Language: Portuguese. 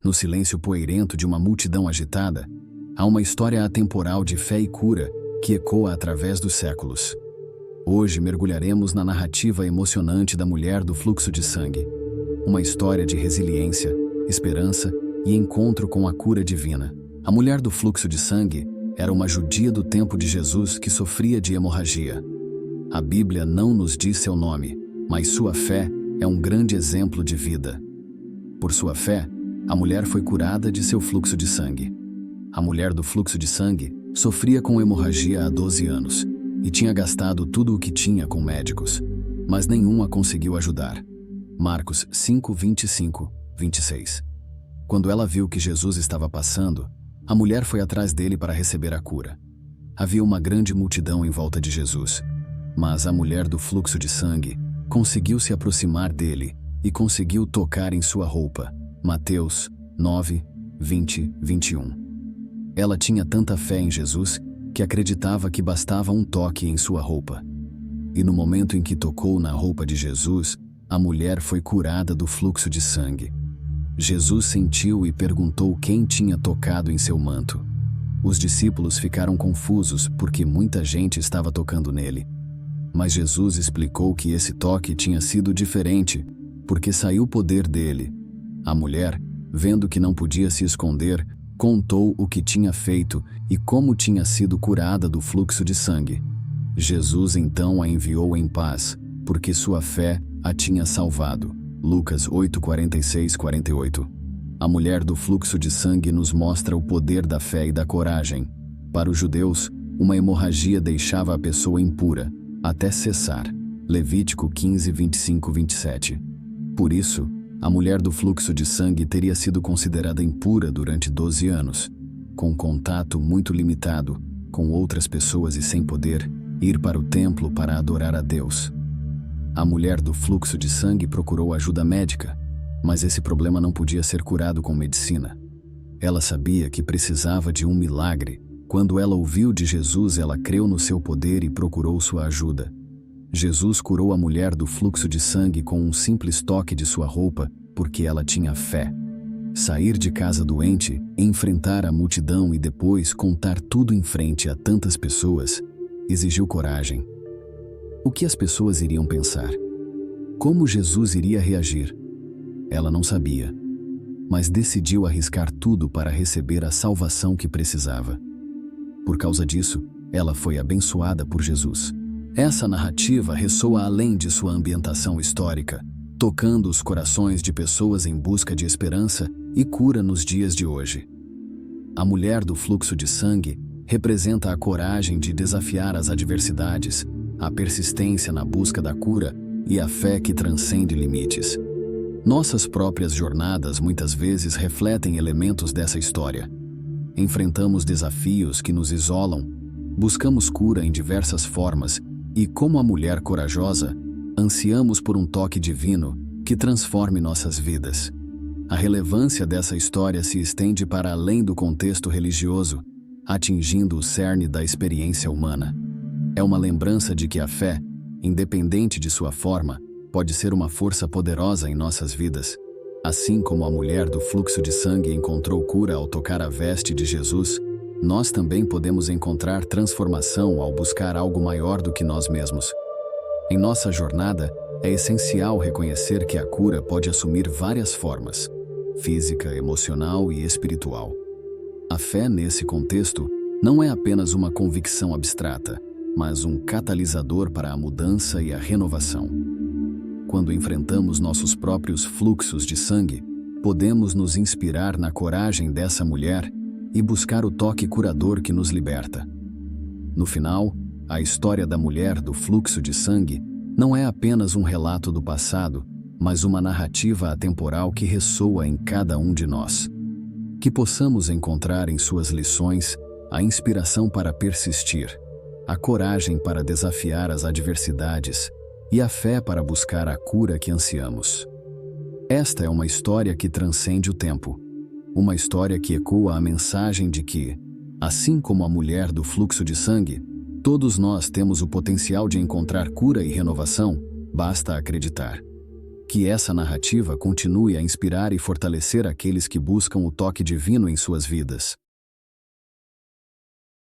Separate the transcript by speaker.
Speaker 1: no silêncio poeirento de uma multidão agitada, há uma história atemporal de fé e cura que ecoa através dos séculos. Hoje mergulharemos na narrativa emocionante da mulher do fluxo de sangue. Uma história de resiliência, esperança e encontro com a cura divina. A mulher do fluxo de sangue era uma judia do tempo de Jesus que sofria de hemorragia. A Bíblia não nos diz seu nome, mas sua fé é um grande exemplo de vida. Por sua fé, a mulher foi curada de seu fluxo de sangue. A mulher do fluxo de sangue sofria com hemorragia há 12 anos e tinha gastado tudo o que tinha com médicos, mas nenhum a conseguiu ajudar. Marcos 5, 25, 26. Quando ela viu que Jesus estava passando, a mulher foi atrás dele para receber a cura. Havia uma grande multidão em volta de Jesus, mas a mulher do fluxo de sangue conseguiu se aproximar dele e conseguiu tocar em sua roupa. Mateus 9, 20, 21. Ela tinha tanta fé em Jesus que acreditava que bastava um toque em sua roupa. E no momento em que tocou na roupa de Jesus, a mulher foi curada do fluxo de sangue. Jesus sentiu e perguntou quem tinha tocado em seu manto. Os discípulos ficaram confusos porque muita gente estava tocando nele. Mas Jesus explicou que esse toque tinha sido diferente, porque saiu o poder dele. A mulher, vendo que não podia se esconder, contou o que tinha feito e como tinha sido curada do fluxo de sangue. Jesus então a enviou em paz, porque sua fé a tinha salvado. Lucas 8, 46, 48. A mulher do fluxo de sangue nos mostra o poder da fé e da coragem. Para os judeus, uma hemorragia deixava a pessoa impura, até cessar. Levítico 15, 25, 27. Por isso, a mulher do fluxo de sangue teria sido considerada impura durante 12 anos, com contato muito limitado com outras pessoas e sem poder ir para o templo para adorar a Deus. A mulher do fluxo de sangue procurou ajuda médica, mas esse problema não podia ser curado com medicina. Ela sabia que precisava de um milagre. Quando ela ouviu de Jesus, ela creu no seu poder e procurou sua ajuda. Jesus curou a mulher do fluxo de sangue com um simples toque de sua roupa, porque ela tinha fé. Sair de casa doente, enfrentar a multidão e depois contar tudo em frente a tantas pessoas, exigiu coragem. O que as pessoas iriam pensar? Como Jesus iria reagir? Ela não sabia, mas decidiu arriscar tudo para receber a salvação que precisava. Por causa disso, ela foi abençoada por Jesus. Essa narrativa ressoa além de sua ambientação histórica, tocando os corações de pessoas em busca de esperança e cura nos dias de hoje. A mulher do fluxo de sangue representa a coragem de desafiar as adversidades, a persistência na busca da cura e a fé que transcende limites. Nossas próprias jornadas muitas vezes refletem elementos dessa história. Enfrentamos desafios que nos isolam, buscamos cura em diversas formas e, como a mulher corajosa, ansiamos por um toque divino que transforme nossas vidas. A relevância dessa história se estende para além do contexto religioso, atingindo o cerne da experiência humana. É uma lembrança de que a fé, independente de sua forma, pode ser uma força poderosa em nossas vidas. Assim como a mulher do fluxo de sangue encontrou cura ao tocar a veste de Jesus, nós também podemos encontrar transformação ao buscar algo maior do que nós mesmos. Em nossa jornada, é essencial reconhecer que a cura pode assumir várias formas: física, emocional e espiritual. A fé nesse contexto não é apenas uma convicção abstrata, mas um catalisador para a mudança e a renovação. Quando enfrentamos nossos próprios fluxos de sangue, podemos nos inspirar na coragem dessa mulher e buscar o toque curador que nos liberta. No final, a história da mulher do fluxo de sangue não é apenas um relato do passado, mas uma narrativa atemporal que ressoa em cada um de nós. Que possamos encontrar em suas lições a inspiração para persistir, a coragem para desafiar as adversidades e a fé para buscar a cura que ansiamos. Esta é uma história que transcende o tempo, uma história que ecoa a mensagem de que, assim como a mulher do fluxo de sangue, todos nós temos o potencial de encontrar cura e renovação, basta acreditar. Que essa narrativa continue a inspirar e fortalecer aqueles que buscam o toque divino em suas vidas.